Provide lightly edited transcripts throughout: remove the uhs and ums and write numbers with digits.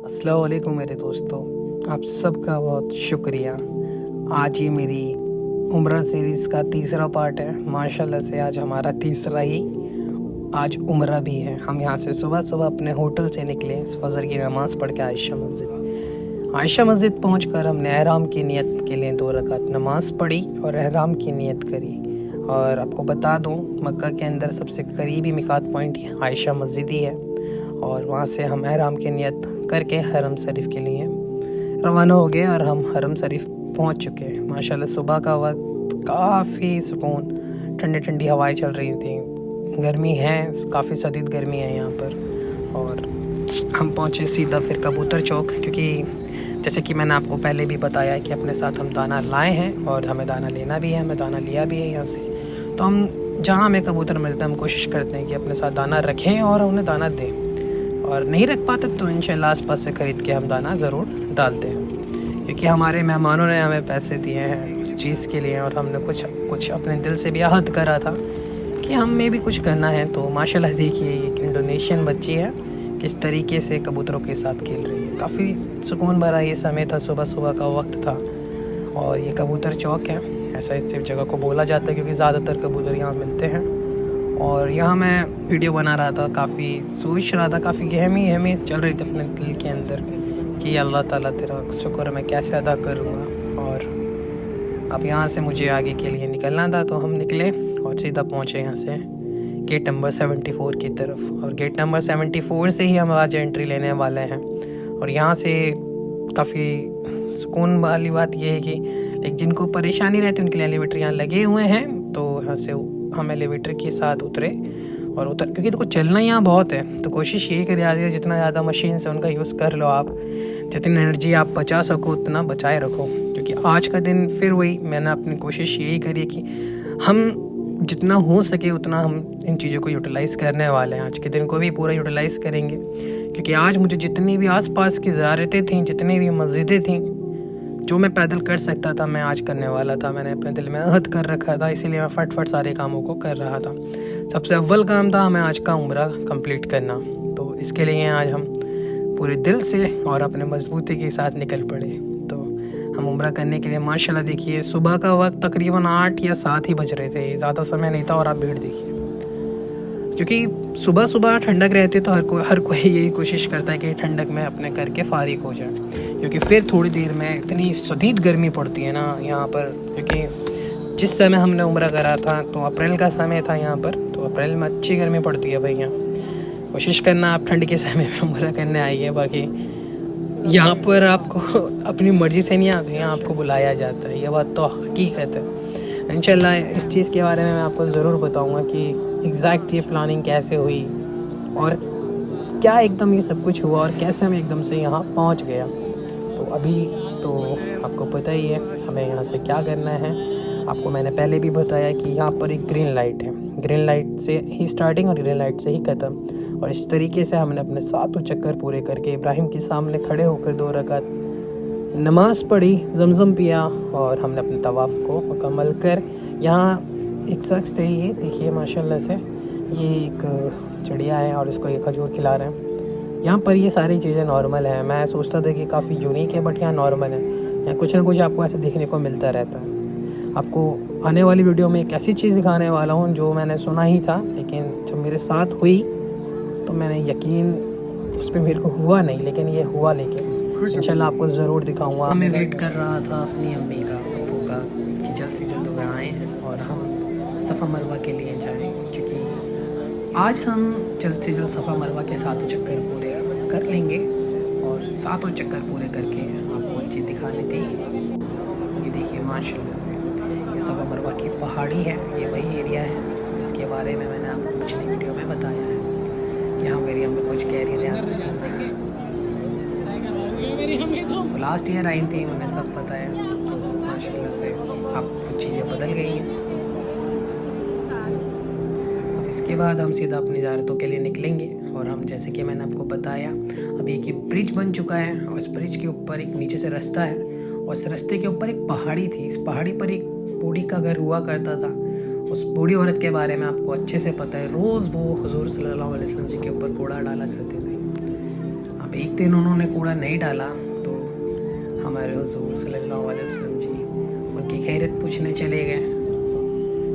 अस्सलाम वालेकुम मेरे दोस्तों, आप सबका बहुत शुक्रिया। आज ये मेरी उम्रा सीरीज़ का तीसरा पार्ट है। माशाल्लाह से आज हमारा तीसरा ही आज उम्रा भी है। हम यहाँ से सुबह सुबह अपने होटल से निकले फजर की नमाज़ पढ़ के आयशा मस्जिद पहुँचकर हमने एहराम की नियत के लिए 2 रकात नमाज़ पढ़ी और एहराम की नियत करी। और आपको बता दूँ, मक्का के अंदर सबसे करीबी मिकात पॉइंट आयशा मस्जिद ही है और वहाँ से हम एहराम की नियत करके हरम शरीफ के लिए रवाना हो गए और हम हरम शरीफ पहुँच चुके हैं। माशाल्लाह सुबह का वक्त काफ़ी सुकून, ठंडी ठंडी हवाएं चल रही थी। गर्मी है, काफ़ी शदीद गर्मी है यहाँ पर। और हम पहुँचे सीधा फिर कबूतर चौक, क्योंकि जैसे कि मैंने आपको पहले भी बताया कि अपने साथ हम दाना लाए हैं और हमें दाना लेना भी है, हमें दाना लिया भी है यहाँ से। तो हम जहाँ हमें कबूतर मिलता है हम कोशिश करते हैं कि अपने साथ दाना रखें और उन्हें दाना दें, और नहीं रख पाते तो इंशाल्लाह आस-पास से ख़रीद के हम दाना ज़रूर डालते हैं, क्योंकि हमारे मेहमानों ने हमें पैसे दिए हैं उस चीज़ के लिए और हमने कुछ अपने दिल से भी आहद करा था कि हमें भी कुछ करना है। तो माशाल्लाह देखिए एक इंडोनेशियन बच्ची है किस तरीके से कबूतरों के साथ खेल रही है। काफ़ी सुकून भरा ये समय था, सुबह सुबह का वक्त था। और ये कबूतर चौक है, ऐसा इस जगह को बोला जाता है क्योंकि ज़्यादातर कबूतर यहाँ मिलते हैं। और यहाँ मैं वीडियो बना रहा था, काफ़ी सोच रहा था, काफ़ी गहमी चल रही थी अपने दिल के अंदर कि अल्लाह ताला तेरा शुक्र मैं कैसे अदा करूँगा। और अब यहाँ से मुझे आगे के लिए निकलना था, तो हम निकले और सीधा पहुँचे यहाँ से गेट नंबर 74 की तरफ। और गेट नंबर 74 से ही हम आज एंट्री लेने वाले हैं। और यहाँ से काफ़ी सुकून वाली बात यह है कि एक जिनको परेशानी रहती है उनके लिए एलिवेटर यहाँ लगे हुए हैं। तो यहाँ से हम एलिवेटर के साथ उतरे और क्योंकि देखो चलना यहाँ बहुत है, तो कोशिश यही करी जाती है जितना ज़्यादा मशीन से उनका यूज़ कर लो आप, जितनी एनर्जी आप बचा सको उतना बचाए रखो। क्योंकि आज का दिन फिर वही मैंने अपनी कोशिश यही करी कि हम जितना हो सके उतना हम इन चीज़ों को यूटिलाइज़ करने वाले हैं। आज के दिन को भी पूरा यूटिलाइज़ करेंगे, क्योंकि आज मुझे जितनी भी आसपास की ज़ियारतें थीं, जितनी भी मस्जिदें थीं, जो मैं पैदल कर सकता था मैं आज करने वाला था। मैंने अपने दिल में अहद कर रखा था, इसीलिए मैं फट सारे कामों को कर रहा था। सबसे अव्वल काम था हमें आज का उम्रा कंप्लीट करना। तो इसके लिए आज हम पूरे दिल से और अपने मजबूती के साथ निकल पड़े। तो हम उम्रा करने के लिए माशाल्लाह देखिए सुबह का वक्त तकरीबन 8 या 7 ही बज रहे थे, ज़्यादा समय नहीं था। और आप भीड़ देखिए, क्योंकि सुबह सुबह ठंडक रहती है तो हर कोई यही कोशिश करता है कि ठंडक में अपने करके फारिग हो जाए, क्योंकि फिर थोड़ी देर में इतनी शदीद गर्मी पड़ती है ना यहाँ पर। क्योंकि जिस समय हमने उम्रा करा था तो अप्रैल का समय था यहाँ पर, तो अप्रैल में अच्छी गर्मी पड़ती है भाई। यहाँ कोशिश करना आप ठंड के समय में उम्रा करने आइए। बाकी यहाँ पर आपको अपनी मर्ज़ी से नहीं आते, यहाँ आपको बुलाया जाता है, ये बात तो हकीकत है। इंशाल्लाह इस चीज़ के बारे में मैं आपको ज़रूर बताऊंगा कि एग्जैक्ट ये प्लानिंग कैसे हुई और क्या एकदम ये सब कुछ हुआ और कैसे हम एकदम से यहाँ पहुँच गया। तो अभी तो आपको पता ही है हमें यहाँ से क्या करना है। आपको मैंने पहले भी बताया कि यहाँ पर एक ग्रीन लाइट है, ग्रीन लाइट से ही स्टार्टिंग और ग्रीन लाइट से ही ख़त्म। और इस तरीके से हमने अपने 7 चक्कर पूरे करके इब्राहिम के सामने खड़े होकर 2 रकात नमाज़ पढ़ी, जमज़म पिया और हमने अपने तवाफ़ को मुकम्मल कर यहाँ एक शख्स थे, ये देखिए माशाल्लाह से ये एक चिड़िया है और इसको ये खजूर खिला रहे हैं। यहाँ पर ये सारी चीज़ें नॉर्मल हैं। मैं सोचता था कि काफ़ी यूनिक है, बट यहाँ नॉर्मल है। यहाँ कुछ ना कुछ आपको ऐसे देखने को मिलता रहता है। आपको आने वाली वीडियो में एक ऐसी चीज़ दिखाने वाला हूँ जो मैंने सुना ही था, लेकिन जब मेरे साथ हुई तो मैंने यकीन उस पर मेरे को हुआ नहीं, लेकिन ये हुआ। लेकिन इंशाल्लाह आपको ज़रूर दिखाऊंगा। हमें वेट कर रहा था अपनी अम्मी का, अब्बू का, कि जल्द से जल्द वह आएँ और हम सफ़ा मरवा के लिए जाएं, क्योंकि आज हम जल्द से जल्द सफ़ा मरवा के 7 चक्कर पूरे कर लेंगे। और 7 चक्कर पूरे करके आपको एक चीज़ दिखानी थी। ये देखिए माशाल्लाह से ये सफ़ा मरवा की पहाड़ी है। ये वही एरिया है जिसके बारे में मैंने आपको पिछली वीडियो में बताया है। यहाँ मेरी अम्मी कुछ कह रही है, ध्यान से सुनना। तो लास्ट ईयर आई थी, उन्हें सब पता है। तो माशाल्लाह से अब कुछ चीज़ें बदल गई हैं। अब इसके बाद हम सीधा अपनी ज़ियारतों के लिए निकलेंगे। और हम जैसे कि मैंने आपको बताया अभी एक ब्रिज बन चुका है और इस ब्रिज के ऊपर एक नीचे से रास्ता है और इस रास्ते के ऊपर एक पहाड़ी थी। इस पहाड़ी पर एक बूढ़ी का घर हुआ करता था। उस बूढ़ी औरत के बारे में आपको अच्छे से पता है। रोज़ वो हुजूर सल्लल्लाहु अलैहि वसल्लम जी के ऊपर कूड़ा डाला करते थे। आप अब एक दिन उन्होंने कूड़ा नहीं डाला तो हमारे हुज़ूर सल्लल्लाहु अलैहि वसल्लम जी उनकी खैरियत पूछने चले गए।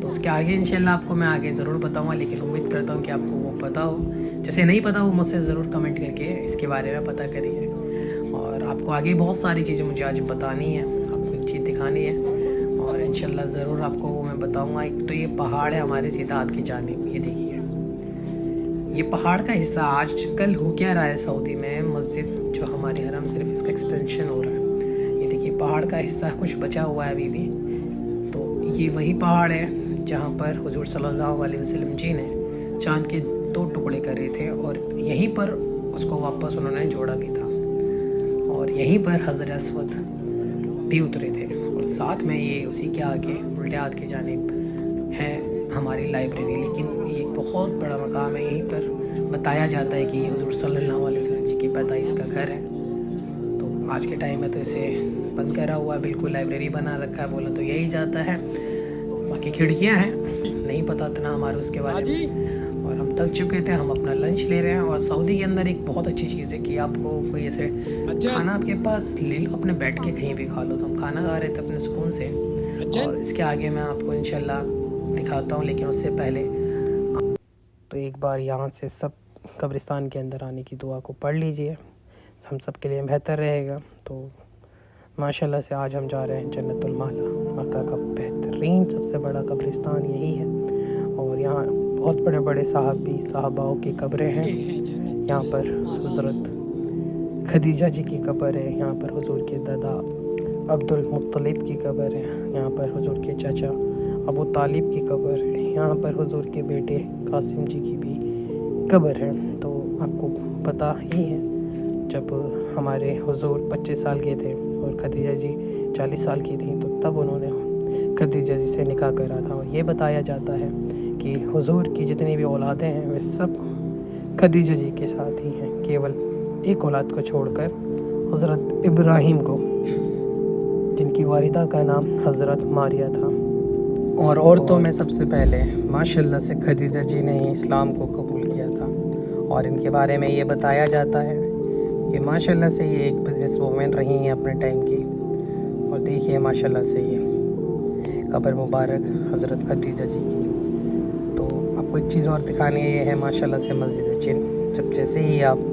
तो उसके आगे इंशाल्लाह आपको मैं आगे ज़रूर बताऊंगा, लेकिन उम्मीद करता हूँ कि आपको वो पता हो। जैसे नहीं पता वो मुझसे ज़रूर कमेंट करके इसके बारे में पता करिए। और आपको आगे बहुत सारी चीज़ें मुझे आज बतानी है, आपको एक चीज़ दिखानी है और इंशाल्लाह ज़रूर आपको वो मैं बताऊँगा। एक तो ये पहाड़ है हमारे सीधा हाथ की जानिब, ये देखिए ये पहाड़ का हिस्सा आजकल हो क्या रहा है सऊदी में, मस्जिद जो हमारे हरम शरीफ इसका एक्सपेंशन हो रहा है। ये देखिए पहाड़ का हिस्सा कुछ बचा हुआ है अभी भी। तो ये वही पहाड़ है जहाँ पर हुजूर सल्लल्लाहु अलैहि वसल्लम जी ने चांद के 2 टुकड़े करे थे और यहीं पर उसको वापस उन्होंने जोड़ा भी था। और यहीं पर हज़रत अस्वद भी उतरे थे। और साथ में ये उसी के आगे उल्टे हाथ की जानिब है हमारी लाइब्रेरी। लेकिन ये एक बहुत बड़ा मकाम है, यहीं पर बताया जाता है कि ये हुजूर सल्लल्लाहु अलैहि वसल्लम जी की पैदाइश का घर है। तो आज के टाइम में तो इसे बंद करा हुआ है, बिल्कुल लाइब्रेरी बना रखा है, बोला तो यही जाता है। बाकी खिड़कियाँ हैं, नहीं पता इतना हमारे उसके बारे में। और हम थक चुके थे, हम अपना लंच ले रहे हैं। और सऊदी के अंदर एक बहुत अच्छी चीज़ है कि आपको कोई ऐसे खाना आपके पास ले लो, अपने बैठ के कहीं भी खा लो। तो हम खाना खा रहे थे अपने सुकून से। और इसके आगे मैं आपको इंशाल्लाह दिखाता हूँ, लेकिन उससे पहले तो एक बार यहाँ से सब कब्रिस्तान के अंदर आने की दुआ को पढ़ लीजिए, हम सब के लिए बेहतर रहेगा। तो माशाल्लाह से आज हम जा रहे हैं जन्नतुल माला, मक्का का बेहतरीन सबसे बड़ा कब्रिस्तान यही है। और यहाँ बहुत बड़े बड़े साहबाओं की कब्रें हैं। यहाँ पर हज़रत खदीजा जी की कब्र है, यहाँ पर हुजूर के दादा अब्दुल मुत्तलिब की कब्र है, यहाँ पर हुजूर के चाचा अबू तालिब की कब्र है, यहाँ पर हुजूर के बेटे कासिम जी की भी कब्र है। तो आपको पता ही है जब हमारे हुजूर 25 साल के थे और खदीजा जी 40 साल की थी, तो तब उन्होंने खदीजा जी से निकाह करा था। और ये बताया जाता है कि हुजूर की जितनी भी औलादें हैं वे सब खदीजा जी के साथ ही हैं, केवल एक औलाद को छोड़कर हज़रत इब्राहीम को, जिनकी वालिदा का नाम हज़रत मारिया था। और औरतों में सबसे पहले माशाल्लाह से खदीजा जी ने ही इस्लाम को कबूल किया था। और इनके बारे में ये बताया जाता है कि माशाल्लाह से ये एक बिज़नेस वूमेन रही हैं अपने टाइम की। और देखिए माशाल्लाह से ये कब्र मुबारक हज़रत खदीजा जी की। तो आपको एक चीज़ और दिखानी है, ये है माशाल्लाह से मस्जिद जिन। जब जैसे ही आप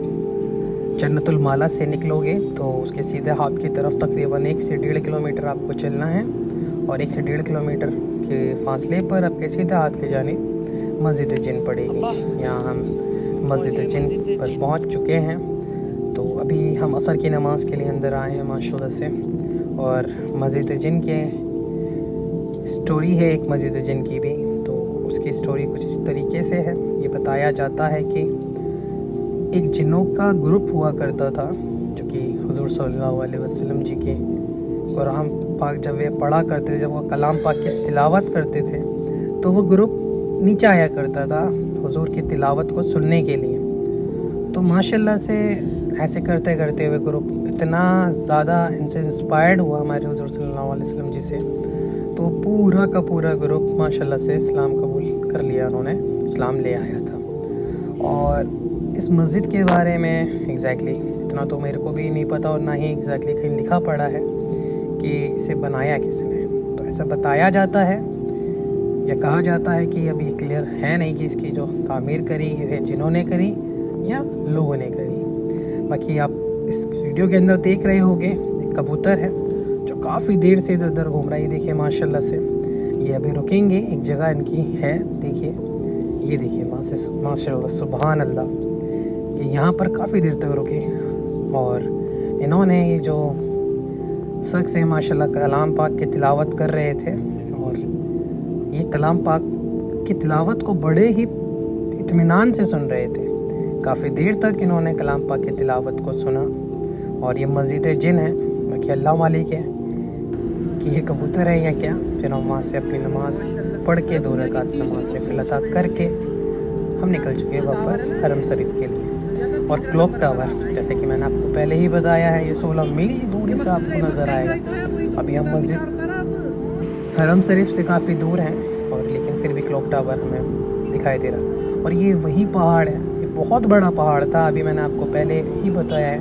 जन्नतुल माला से निकलोगे तो उसके सीधे हाथ की तरफ तकरीबन 1 से 1.5 किलोमीटर आपको चलना है। और 1 से 1.5 किलोमीटर के फासले पर आपके सीधे हाथ की जानिब मस्जिद जिन पड़ेगी। यहाँ हम मस्जिद जिन पर पहुँच चुके हैं। तो अभी हम असर की नमाज के लिए अंदर आए हैं माशाल्लाह से। और मस्जिद जिन के स्टोरी है एक मस्जिद जिन की भी। तो उसकी स्टोरी कुछ इस तरीके से है। ये बताया जाता है कि एक जिन्नों का ग्रुप हुआ करता था जो कि हुजूर सल्लल्लाहु अलैहि वसल्लम जी के कुरान पाक जब वे पढ़ा करते थे, जब वो कलाम पाक की तिलावत करते थे, तो वो ग्रुप नीचे आया करता था हुजूर की तिलावत को सुनने के लिए। तो माशाल्लाह से ऐसे करते करते हुए ग्रुप इतना ज़्यादा इनसे इंस्पायर्ड हुआ हमारे हुजूर सल्लल्लाहु अलैहि वसल्लम जी से, तो पूरा का पूरा ग्रुप माशाल्लाह से इस्लाम कबूल कर लिया, उन्होंने इस्लाम ले आया था। और इस मस्जिद के बारे में एग्जैक्टली इतना तो मेरे को भी नहीं पता और ना ही एग्जैक्टली कहीं लिखा पड़ा है कि इसे बनाया किसने। तो ऐसा बताया जाता है या कहा जाता है कि अभी क्लियर है नहीं कि इसकी जो तामीर करी है जिन्होंने करी या लोगों ने करी। बाकी आप इस वीडियो के अंदर देख रहे होंगे एक कबूतर है जो काफ़ी देर से इधर उधर घूम रहा है। ये देखिए माशाल्लाह से ये अभी रुकेंगे, एक जगह इनकी है, देखिए ये देखिए माशाल्लाह सुभान अल्लाह, ये यहाँ पर काफ़ी देर तक रुके। और इन्होंने ये जो शख्स है माशाल्लाह कलाम पाक की तिलावत कर रहे थे। और ये कलाम पाक की तिलावत को बड़े ही इत्मीनान से सुन रहे थे, काफ़ी देर तक इन्होंने कलाम पाक की तिलावत को सुना। और ये मस्जिद जिन है, बाकी अल्लाह मालिक है कि ये कबूतर है या क्या। फिर हम वहाँ से अपनी नमाज़ पढ़ के 2 रकात नमाज नफिल अता करके हम निकल चुके हैं वापस हरम शरीफ के लिए। और क्लॉक टावर जैसे कि मैंने आपको पहले ही बताया है, ये 16 मील की दूरी से आपको नज़र आएगा। अभी हम मस्जिद हरम शरीफ से काफ़ी दूर हैं और लेकिन फिर भी क्लॉक टावर हमें दिखाई दे रहा। और ये वही पहाड़ है, ये बहुत बड़ा पहाड़ था। अभी मैंने आपको पहले ही बताया है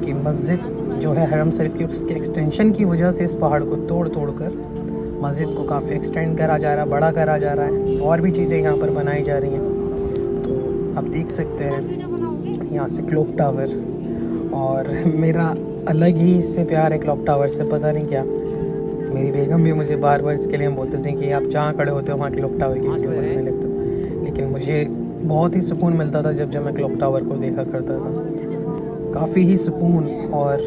कि मस्जिद जो है हरम शरीफ की, उसके एक्सटेंशन की वजह से इस पहाड़ को तोड़ कर मस्जिद को काफ़ी एक्सटेंड करा जा रहा है, बड़ा करा जा रहा है। और भी चीज़ें यहाँ पर बनाई जा रही हैं। तो आप देख सकते हैं यहाँ से क्लॉक टावर, और मेरा अलग ही इससे प्यार है क्लॉक टावर से, पता नहीं क्या। मेरी बेगम भी मुझे बार बार इसके लिए बोलते थे कि आप जहाँ खड़े होते हो वहाँ क्लॉक टावर की वीडियो बनाने लगते हो। लेकिन मुझे बहुत ही सुकून मिलता था जब मैं क्लॉक टावर को देखा करता था, काफ़ी ही सुकून। और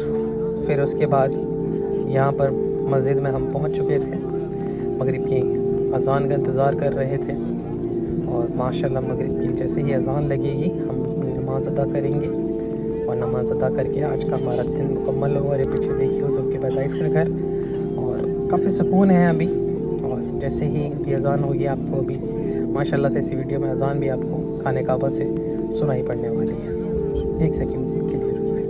फिर उसके बाद यहाँ पर मस्जिद में हम पहुँच चुके थे, मगरिब की अज़ान का इंतज़ार कर रहे थे। और माशाल्लाह मगरिब की जैसे ही अज़ान लगेगी हम नमाज़ अदा करेंगे, और नमाज़ अदा करके आज का हमारा दिन मुकम्मल होगा। और पीछे देखिए हुज़ूर के पैदाइश का घर, और काफ़ी सुकून है अभी। और जैसे ही अभी अज़ान होगी, आपको अभी माशाल्लाह से इसी वीडियो में अज़ान भी आपको खाने काबा से सुनाई पड़ने वाली है। एक सेकंड के लिए रुकिए।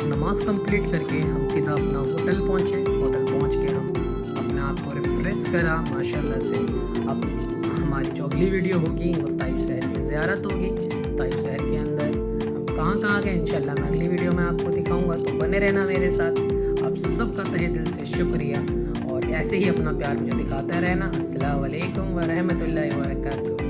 नमाज कंप्लीट करके हम सीधा अपना होटल पहुँचे। होटल पहुँच के हम अपने आप को रिफ्रेश करा माशाल्लाह से। अब हमारी जो अगली वीडियो होगी वो ताइफ शहर की ज़ियारत होगी। ताइफ शहर के अंदर हम कहाँ गए इंशाल्लाह मैं अगली वीडियो में आपको दिखाऊंगा, तो बने रहना मेरे साथ। आप सबका तहे दिल से शुक्रिया, और ऐसे ही अपना प्यार मुझे दिखाता रहना। अस्सलाम वालेकुम व रहमतुल्लाहि व बरकातहू।